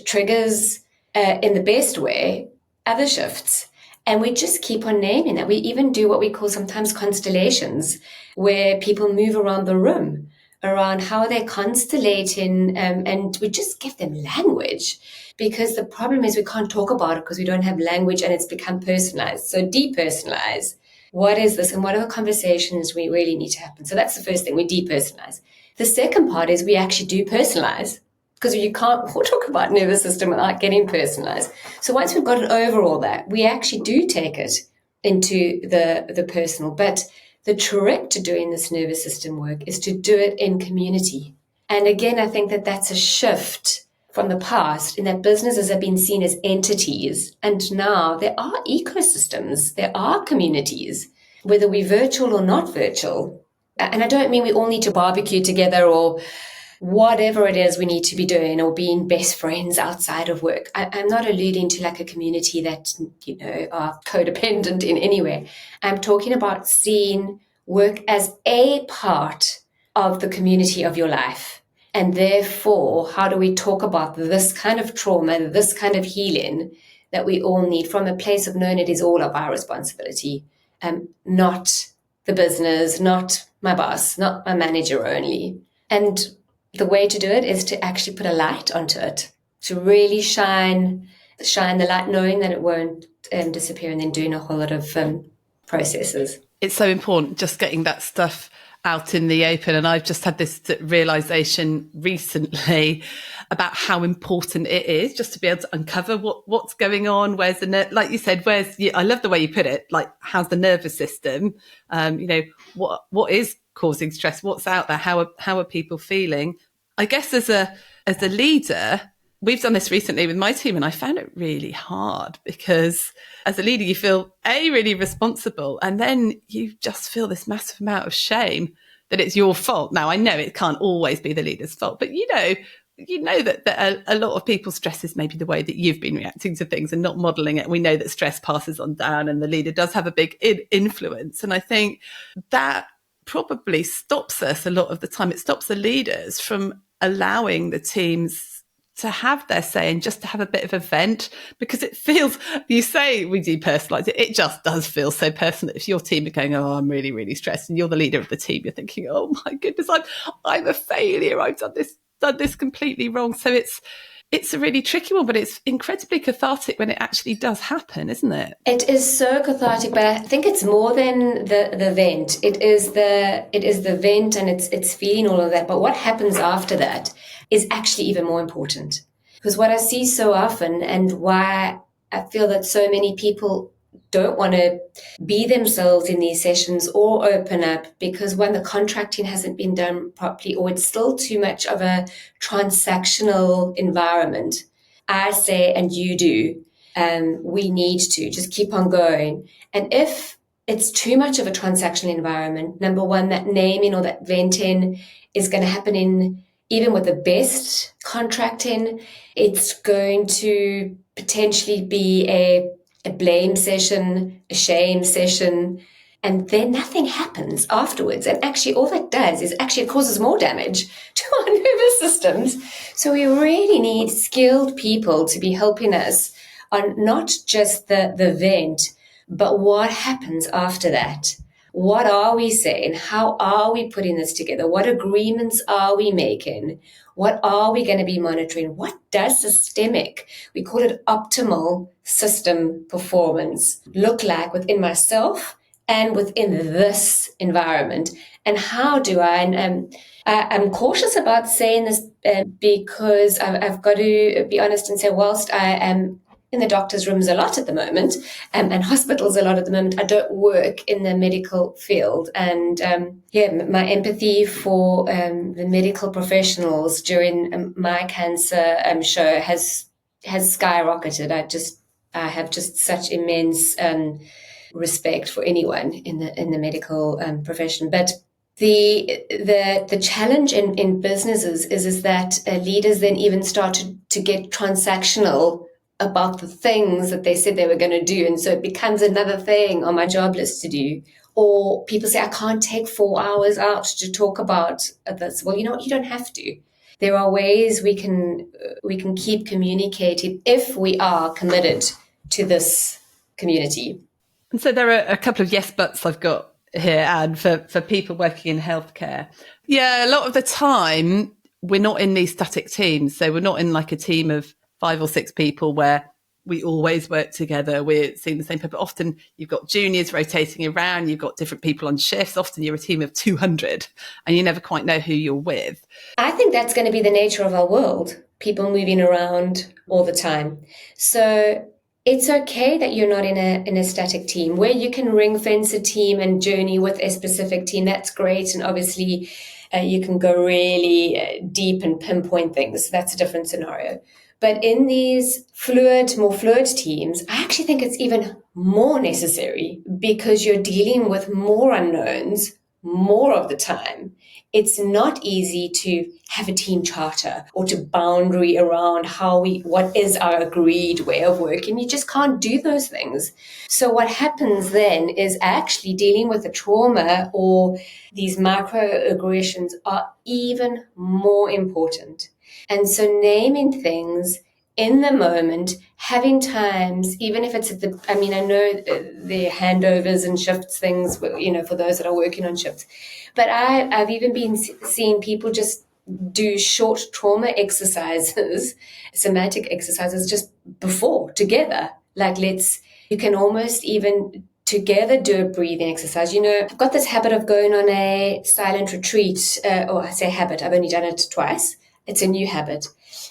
triggers in the best way other shifts. And we just keep on naming that. We even do what we call sometimes constellations, where people move around the room, around how they're constellating, and we just give them language. Because the problem is we can't talk about it because we don't have language, and it's become personalized. So depersonalize. What is this, and what are the conversations we really need to happen? So that's the first thing, we depersonalize. The second part is we actually do personalize, because you can't talk about nervous system without getting personalized. So once we've gotten over all that, we actually do take it into the personal. But the trick to doing this nervous system work is to do it in community. And again, I think that that's a shift from the past, in that businesses have been seen as entities, and now there are ecosystems, there are communities, whether we're virtual or not virtual. And I don't mean we all need to barbecue together or whatever it is we need to be doing, or being best friends outside of work. I'm not alluding to like a community that, are codependent in any way. I'm talking about seeing work as a part of the community of your life. And therefore, how do we talk about this kind of trauma, this kind of healing that we all need, from a place of knowing it is all of our responsibility, not the business, not my boss, not my manager only. And the way to do it is to actually put a light onto it, to really shine the light, knowing that it won't disappear, and then doing a whole lot of processes. It's so important just getting that stuff out in the open. And I've just had this realization recently about how important it is just to be able to uncover what's going on. Where's like you said, I love the way you put it, like, how's the nervous system? What is causing stress? What's out there? How are people feeling? I guess as a leader, we've done this recently with my team, and I found it really hard, because as a leader, you feel really responsible, and then you just feel this massive amount of shame that it's your fault. Now, I know it can't always be the leader's fault, but you know that a lot of people's stress is maybe the way that you've been reacting to things and not modeling it. We know that stress passes on down, and the leader does have a big influence. And I think that probably stops us a lot of the time. It stops the leaders from allowing the teams to have their say and just to have a bit of a vent, because it feels, you say we depersonalize it, it just does feel so personal. If your team are going, oh, I'm really, really stressed, and you're the leader of the team, you're thinking, oh my goodness, I'm a failure. I've done this completely wrong. So it's a really tricky one, but it's incredibly cathartic when it actually does happen, isn't it? It is so cathartic, but I think it's more than the vent. It is the vent, and it's feeling all of that. But what happens after that is actually even more important. Because what I see so often, and why I feel that so many people don't want to be themselves in these sessions or open up because when the contracting hasn't been done properly or it's still too much of a transactional environment, I say, and you do, we need to just keep on going. And if it's too much of a transactional environment, number one, that naming or that venting is going to happen in, even with the best contracting, it's going to potentially be a blame session, a shame session, and then nothing happens afterwards. And actually, all that does is actually it causes more damage to our nervous systems. So we really need skilled people to be helping us on not just the vent, but what happens after that. What are we saying? How are we putting this together? What agreements are we making? What are we going to be monitoring? What does systemic, we call it optimal system performance, look like within myself and within this environment? And how do I'm cautious about saying this because I've got to be honest and say, whilst I am in the doctor's rooms a lot at the moment and hospitals a lot at the moment, I don't work in the medical field. And my empathy for the medical professionals during my cancer show has skyrocketed. I have just such immense respect for anyone in the medical profession. But the challenge in businesses is that leaders then even start to get transactional about the things that they said they were going to do. And so it becomes another thing on my job list to do. Or people say, I can't take 4 hours out to talk about this. Well, you know what? You don't have to. There are ways we can keep communicating if we are committed to this community. And so there are a couple of yes buts I've got here, Anne, for people working in healthcare. Yeah, a lot of the time we're not in these static teams. So we're not in like a team of 5 or 6 people where we always work together. We're seeing the same people. Often you've got juniors rotating around. You've got different people on shifts. Often you're a team of 200 and you never quite know who you're with. I think that's going to be the nature of our world. People moving around all the time. So it's okay that you're not in a static team where you can ring fence a team and journey with a specific team. That's great. And obviously you can go really deep and pinpoint things. That's a different scenario. But in these more fluid teams, I actually think it's even more necessary because you're dealing with more unknowns more of the time. It's not easy to have a team charter or to boundary around what is our agreed way of working. You just can't do those things. So what happens then is actually dealing with the trauma or these microaggressions are even more important. And so naming things in the moment, having times, even if it's I know the handovers and shifts things, for those that are working on shifts, but I've even been seeing people just do short trauma exercises, somatic exercises just before together. Like you can almost even together do a breathing exercise. I've got this habit of going on a silent retreat, or I say habit, I've only done it twice. It's a new habit.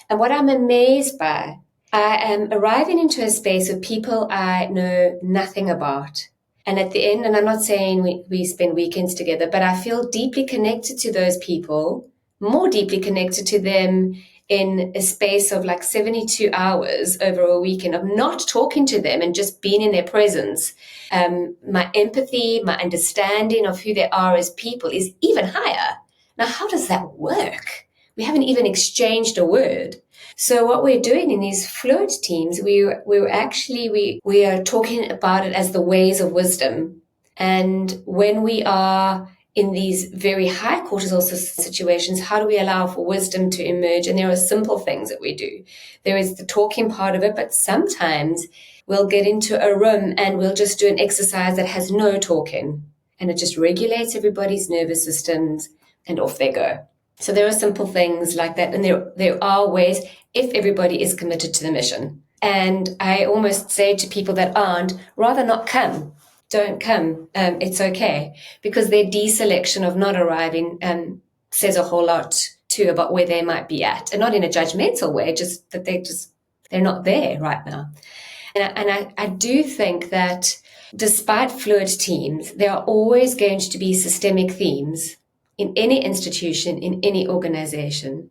And what I'm amazed by, I am arriving into a space with people I know nothing about. And at the end, and I'm not saying we spend weekends together, but I feel deeply connected to those people, more deeply connected to them in a space of like 72 hours over a weekend of not talking to them and just being in their presence. My empathy, my understanding of who they are as people is even higher. Now, how does that work? We haven't even exchanged a word. So what we're doing in these fluid teams, we are talking about it as the ways of wisdom. And when we are in these very high cortisol situations, how do we allow for wisdom to emerge? And there are simple things that we do. There is the talking part of it, but sometimes we'll get into a room and we'll just do an exercise that has no talking. And it just regulates everybody's nervous systems and off they go. So there are simple things like that. And there are ways if everybody is committed to the mission. And I almost say to people that aren't, rather not come. Don't come. It's okay. Because their deselection of not arriving says a whole lot too about where they might be at. And not in a judgmental way, just that they're not there right now. And I do think that despite fluid teams, there are always going to be systemic themes in any institution, in any organization.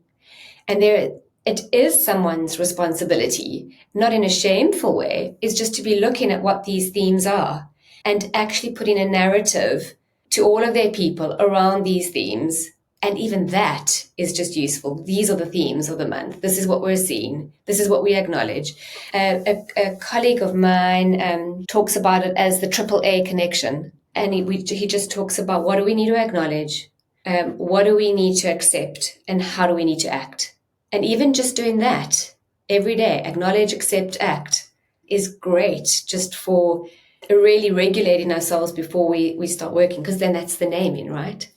And it is someone's responsibility, not in a shameful way, is just to be looking at what these themes are and actually putting a narrative to all of their people around these themes. And even that is just useful. These are the themes of the month. This is what we're seeing. This is what we acknowledge. A colleague of mine talks about it as the AAA connection. And he just talks about, what do we need to acknowledge? What do we need to accept? And how do we need to act? And even just doing that every day, acknowledge, accept, act, is great just for really regulating ourselves before we start working, because then that's the naming, right?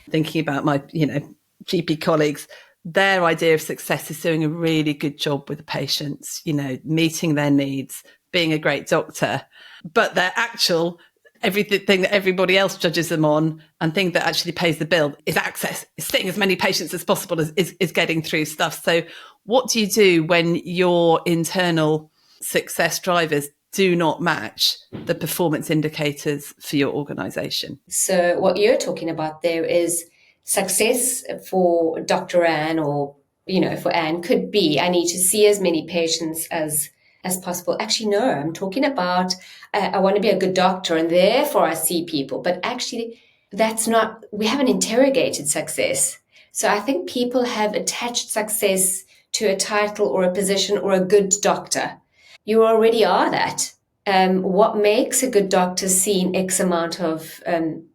Thinking about my, GP colleagues, their idea of success is doing a really good job with the patients, meeting their needs, being a great doctor. But their actual, everything that everybody else judges them on and thing that actually pays the bill is access, is seeing as many patients as possible, is getting through stuff. So what do you do when your internal success drivers do not match the performance indicators for your organisation? So what you're talking about there is success for Dr. Anne, or, for Anne, could be, I need to see as many patients as possible. Actually, no, I'm talking about, I want to be a good doctor and therefore I see people. But actually, that's not, we haven't interrogated success. So I think people have attached success to a title or a position or a good doctor. You already are that. What makes a good doctor seeing X amount of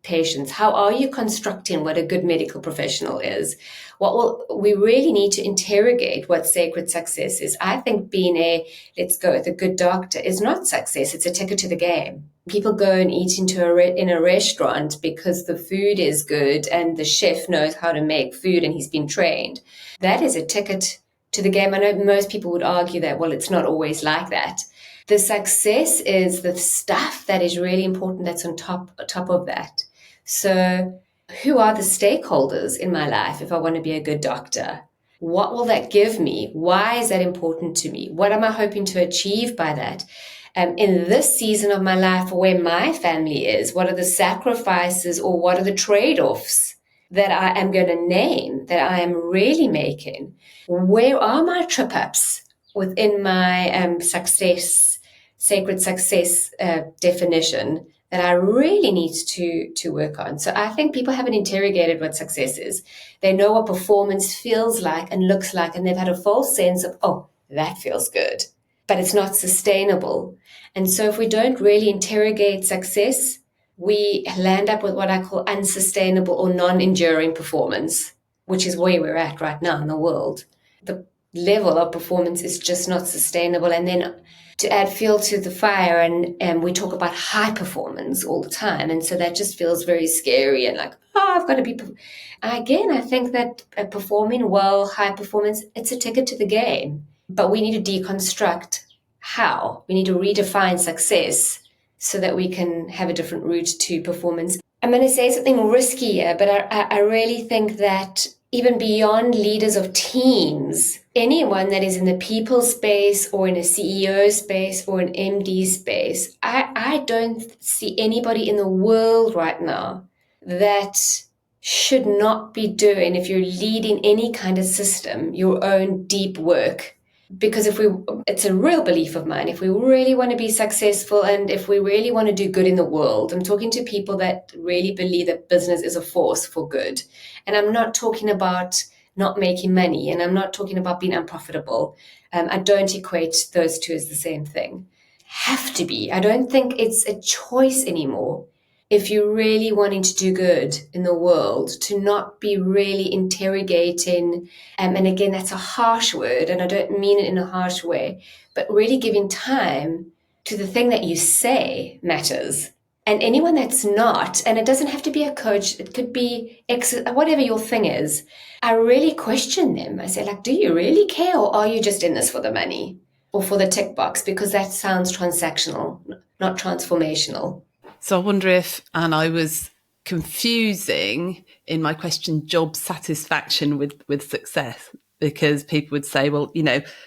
patients? How are you constructing what a good medical professional is? We really need to interrogate what sacred success is. I think being let's go with a good doctor is not success. It's a ticket to the game. People go and eat in a restaurant because the food is good and the chef knows how to make food and he's been trained. That is a ticket to the game. I know most people would argue that, well, it's not always like that. The success is the stuff that is really important that's on top of that. So who are the stakeholders in my life if I want to be a good doctor? What will that give me? Why is that important to me? What am I hoping to achieve by that? In this season of my life, where my family is, what are the sacrifices or what are the trade-offs that I am going to name, that I am really making? Where are my trip-ups within my sacred success definition that I really need to work on? So I think people haven't interrogated what success is. They know what performance feels like and looks like, and they've had a false sense of, oh, that feels good, but it's not sustainable. And so if we don't really interrogate success, we land up with what I call unsustainable or non-enduring performance, which is where we're at right now in the world. The level of performance is just not sustainable. And then to add fuel to the fire, and we talk about high performance all the time. And so that just feels very scary and like, oh, I've got to be. Again, I think that performing well, high performance, it's a ticket to the game. But we need to deconstruct how. We need to redefine success so that we can have a different route to performance. I'm going to say something riskier, but I really think that even beyond leaders of teams, anyone that is in the people space or in a CEO space or an MD space, I don't see anybody in the world right now that should not be doing, if you're leading any kind of system, your own deep work. Because it's a real belief of mine, if we really want to be successful and if we really want to do good in the world, I'm talking to people that really believe that business is a force for good. And I'm not talking about not making money, and I'm not talking about being unprofitable. I don't equate those two as the same thing. Have to be. I don't think it's a choice anymore. If you're really wanting to do good in the world, to not be really interrogating, and again, that's a harsh word, and I don't mean it in a harsh way, but really giving time to the thing that you say matters. And anyone that's not, and it doesn't have to be a coach, it could be whatever your thing is, I really question them. I say, like, do you really care, or are you just in this for the money or for the tick box? Because that sounds transactional, not transformational. So I wonder if, and I was confusing in my question job satisfaction with success, because people would say, well,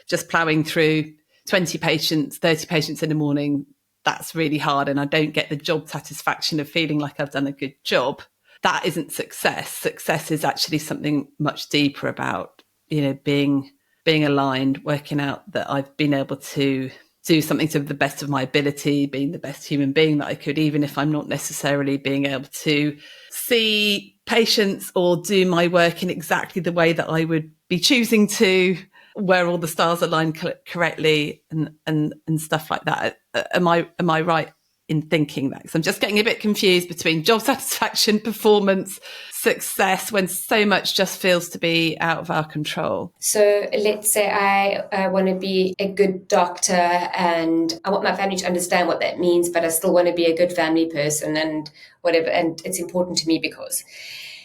just ploughing through 20 patients, 30 patients in the morning, that's really hard and I don't get the job satisfaction of feeling like I've done a good job, that isn't success. Success is actually something much deeper about, being aligned, working out that I've been able to do something to the best of my ability, being the best human being that I could, even if I'm not necessarily being able to see patients or do my work in exactly the way that I would be choosing to, where all the stars align correctly and stuff like that. Am I right in thinking that? Because I'm just getting a bit confused between job satisfaction, performance, success, when so much just feels to be out of our control. So let's say I want to be a good doctor and I want my family to understand what that means, but I still want to be a good family person and whatever. And it's important to me because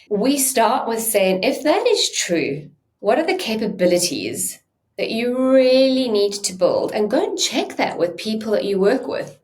we start with saying, if that is true, what are the capabilities that you really need to build? And go and check that with people that you work with.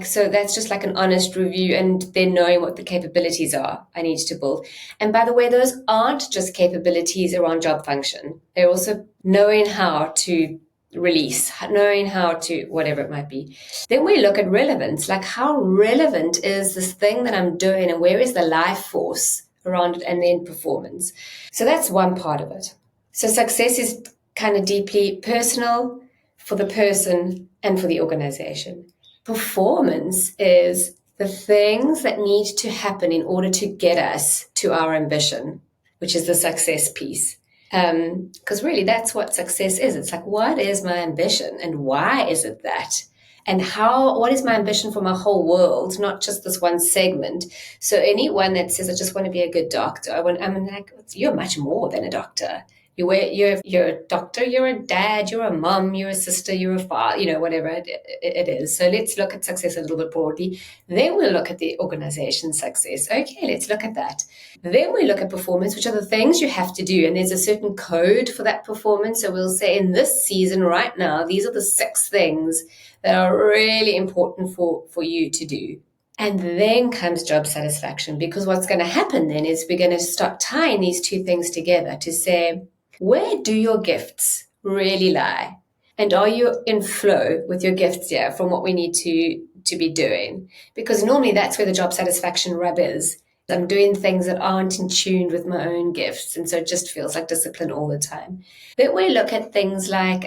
So that's just like an honest review and then knowing what the capabilities are I need to build. And by the way, those aren't just capabilities around job function. They're also knowing how to release, knowing how to, whatever it might be. Then we look at relevance, like how relevant is this thing that I'm doing and where is the life force around it, and then performance. So that's one part of it. So success is kind of deeply personal for the person and for the organization. Performance is the things that need to happen in order to get us to our ambition, which is the success piece. Because really that's what success is. It's like, what is my ambition and why is it that? And what is my ambition for my whole world, not just this one segment? So anyone that says, I just want to be a good doctor, I'm like, you're much more than a doctor. You're a doctor, you're a dad, you're a mom, you're a sister, you're a father, whatever it is. So let's look at success a little bit broadly. Then we'll look at the organization success. Okay, let's look at that. Then we look at performance, which are the things you have to do. And there's a certain code for that performance. So we'll say in this season right now, these are the 6 things that are really important for you to do. And then comes job satisfaction, because what's going to happen then is we're going to start tying these 2 things together to say, where do your gifts really lie? And are you in flow with your gifts here from what we need to be doing? Because normally that's where the job satisfaction rub is. I'm doing things that aren't in tune with my own gifts. And so it just feels like discipline all the time. Then we look at things like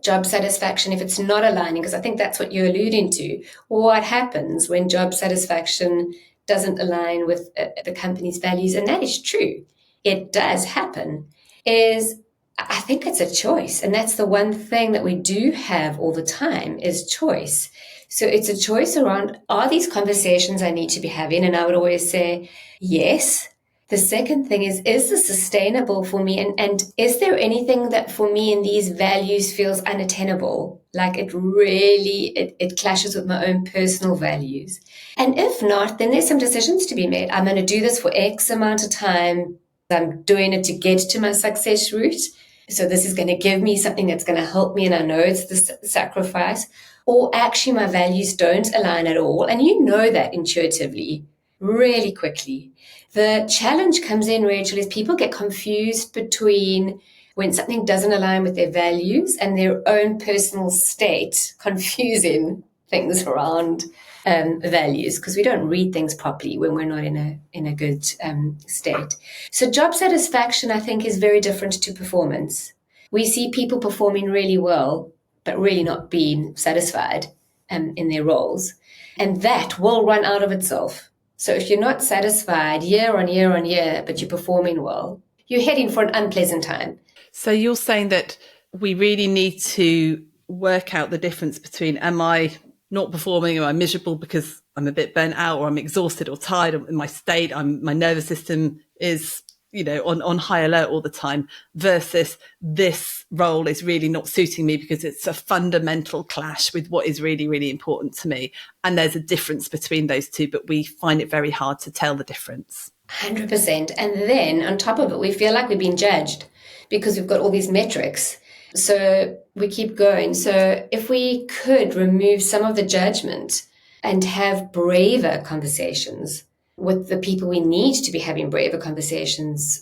job satisfaction, if it's not aligning, because I think that's what you're alluding to. What happens when job satisfaction doesn't align with the company's values? And that is true. It does happen. I think it's a choice. And that's the one thing that we do have all the time is choice. So it's a choice around, are these conversations I need to be having? And I would always say, yes. The second thing is this sustainable for me? And is there anything that for me in these values feels unattainable? Like it really, it clashes with my own personal values. And if not, then there's some decisions to be made. I'm going to do this for X amount of time. I'm doing it to get to my success route. So this is going to give me something that's going to help me. And I know it's the sacrifice. Or actually my values don't align at all. And you know that intuitively, really quickly. The challenge comes in, Rachel, is people get confused between when something doesn't align with their values and their own personal state, confusing things around values, because we don't read things properly when we're not in a good state. So job satisfaction, I think, is very different to performance. We see people performing really well, but really not being satisfied in their roles. And that will run out of itself. So if you're not satisfied year on year on year, but you're performing well, you're heading for an unpleasant time. So you're saying that we really need to work out the difference between, am I not performing, am I miserable because I'm a bit burnt out or I'm exhausted or tired in my state, my nervous system is, on high alert all the time, versus this role is really not suiting me because it's a fundamental clash with what is really, really important to me. And there's a difference between those two, but we find it very hard to tell the difference. 100%. And then on top of it, we feel like we're being judged because we've got all these metrics. So we keep going. So if we could remove some of the judgment and have braver conversations with the people we need to be having braver conversations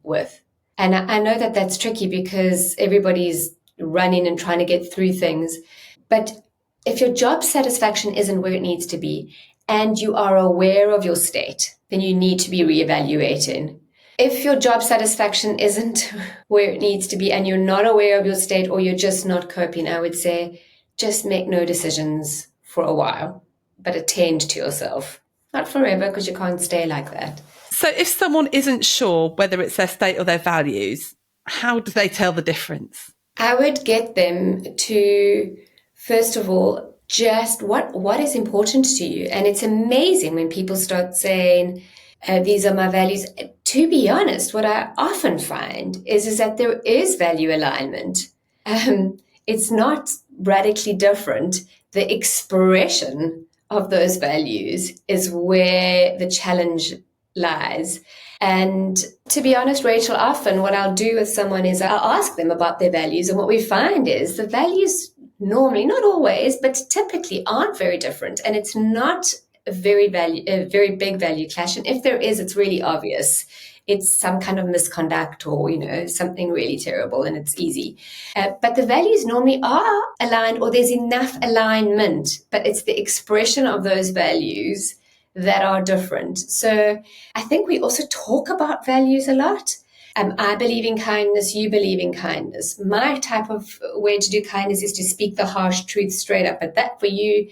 with. And I know that that's tricky because everybody's running and trying to get through things. But If your job satisfaction isn't where it needs to be and you are aware of your state, then you need to be reevaluating. If your job satisfaction isn't where it needs to be and you're not aware of your state or you're just not coping, I would say just make no decisions for a while, but attend to yourself. Not forever, because you can't stay like that. So if someone isn't sure whether it's their state or their values, how do they tell the difference? I would get them to, first of all, just what is important to you. And it's amazing when people start saying, these are my values. To be honest, what I often find is that there is value alignment. It's not radically different. The expression of those values is where the challenge lies. And to be honest, Rachel, often what I'll do with someone is I'll ask them about their values. And what we find is the values normally, not always, but typically aren't very different. And it's not a very big value clash. And if there is, it's really obvious. It's some kind of misconduct or, something really terrible, and it's easy. But the values normally are aligned, or there's enough alignment, but it's the expression of those values that are different. So I think we also talk about values a lot. I believe in kindness, you believe in kindness. My type of way to do kindness is to speak the harsh truth straight up. But that for you,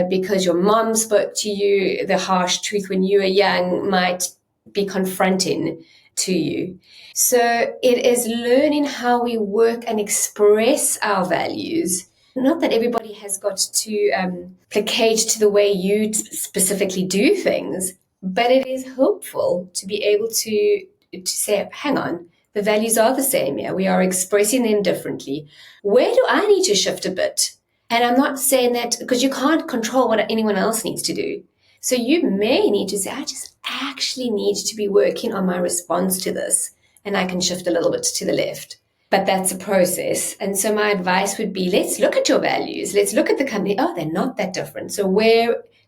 because your mom spoke to you, the harsh truth when you were young might be confronting to you. So it is learning how we work and express our values. Not that everybody has got to placate to the way you specifically do things, but it is hopeful to be able to say, hang on, the values are the same here. We are expressing them differently. Where do I need to shift a bit? And I'm not saying that because you can't control what anyone else needs to do. So you may need to say, I just actually need to be working on my response to this, and I can shift a little bit to the left. But that's a process. And so my advice would be, let's look at your values. Let's look at the company. Oh, they're not that different. So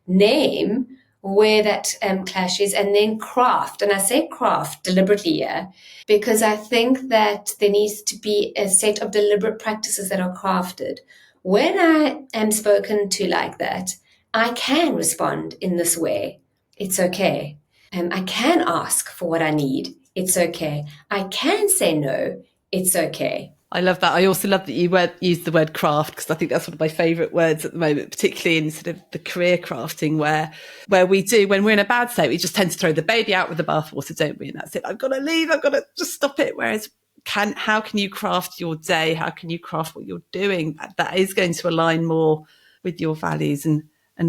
name where that clash is, and then craft. And I say craft deliberately here, because I think that there needs to be a set of deliberate practices that are crafted. When I am spoken to like that, I can respond in this way. It's okay. I can ask for what I need. It's okay. I can say no. It's okay. I love that. I also love that you use the word craft, because I think that's one of my favourite words at the moment, particularly in sort of the career crafting where we do, when we're in a bad state, we just tend to throw the baby out with the bathwater, don't we? And that's it. I've got to leave. I've got to just stop it. Whereas how can you craft your day? How can you craft what you're doing? That is going to align more with your values and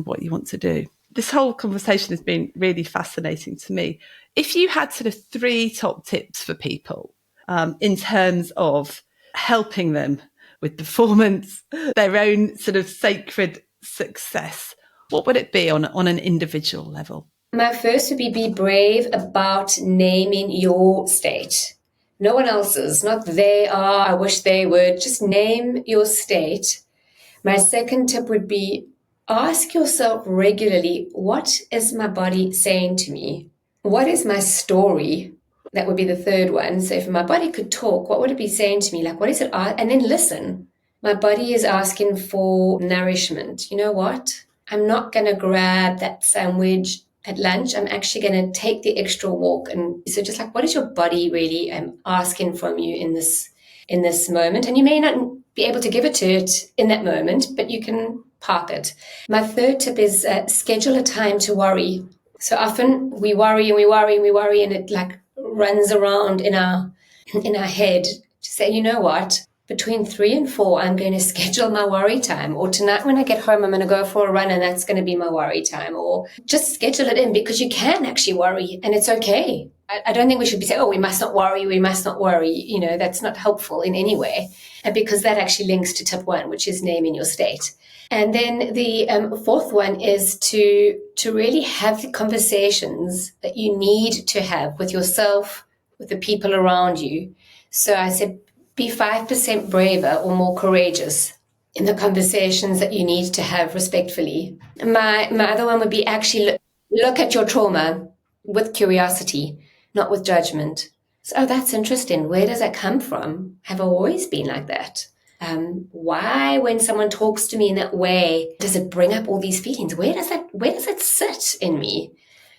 what you want to do. This whole conversation has been really fascinating to me. If you had sort of 3 top tips for people in terms of helping them with performance, their own sort of sacred success, what would it be on an individual level? My first would be brave about naming your state. No one else's, not they are, I wish they would. Just name your state. My second tip would be ask yourself regularly, what is my body saying to me? What is my story? That would be the third one. So if my body could talk, what would it be saying to me? Like, what is it? And then listen. My body is asking for nourishment. You know what? I'm not going to grab that sandwich at lunch. I'm actually going to take the extra walk. And so just like, what is your body really asking from you in this moment? And you may not be able to give it to it in that moment, but you can park it. My third tip is schedule a time to worry. So often we worry and we worry and we worry, and it like runs around in our head to say, you know what, between 3 and 4, I'm going to schedule my worry time. Or tonight when I get home, I'm going to go for a run and that's going to be my worry time. Or just schedule it in, because you can actually worry and it's okay. I don't think we should be saying, oh, we must not worry. We must not worry. That's not helpful in any way. And because that actually links to tip 1, which is naming your state. And then the fourth one is to really have the conversations that you need to have with yourself, with the people around you. So I said, be 5% braver or more courageous in the conversations that you need to have respectfully. My other one would be actually look at your trauma with curiosity, not with judgment. So, oh, that's interesting. Where does that come from? Have I always been like that? Why, when someone talks to me in that way, does it bring up all these feelings? Where does it sit in me?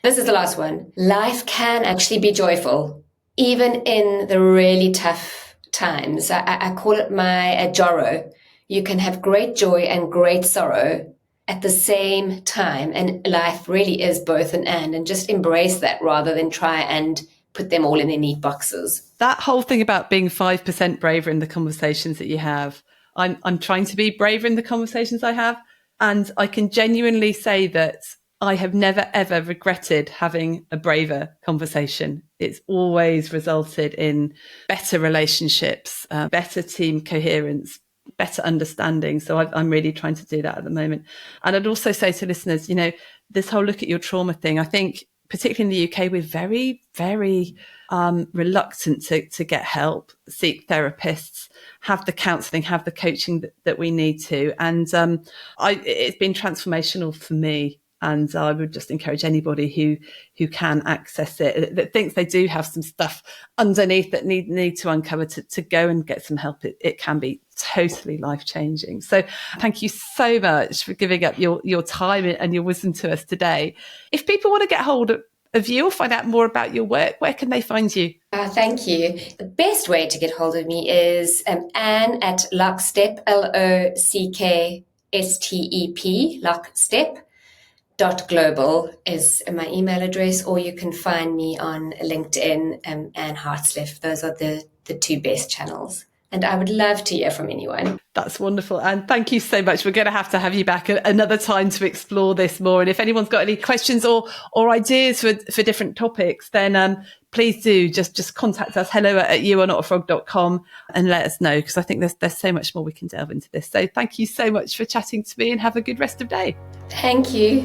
This is the last one. Life can actually be joyful, even in the really tough times. I call it my Joro. You can have great joy and great sorrow at the same time. And life really is both and just embrace that rather than try and put them all in their neat boxes. That whole thing about being 5% braver in the conversations that you have, I'm trying to be braver in the conversations I have. And I can genuinely say that I have never, ever regretted having a braver conversation. It's always resulted in better relationships, better team coherence, better understanding. So I'm really trying to do that at the moment. And I'd also say to listeners, this whole look at your trauma thing, I think particularly in the UK, we're very, very reluctant to get help, seek therapists, have the counselling, have the coaching that we need to. And it's been transformational for me. And I would just encourage anybody who can access it, that thinks they do have some stuff underneath that need to uncover, to go and get some help. It can be totally life-changing. So thank you so much for giving up your time and your wisdom to us today. If people want to get hold of you or find out more about your work, where can they find you? Thank you. The best way to get hold of me is Anne at Lockstep, LOCKSTEP, Lockstep.global is my email address, or you can find me on LinkedIn, Anne Hartzliff. Those are the two best channels. And I would love to hear from anyone. That's wonderful. And thank you so much. We're going to have you back another time to explore this more. And if anyone's got any questions or ideas for different topics, then please do just contact us, hello@youarenotafrog.com, and let us know, because I think there's so much more we can delve into this. So thank you so much for chatting to me, and have a good rest of day. Thank you.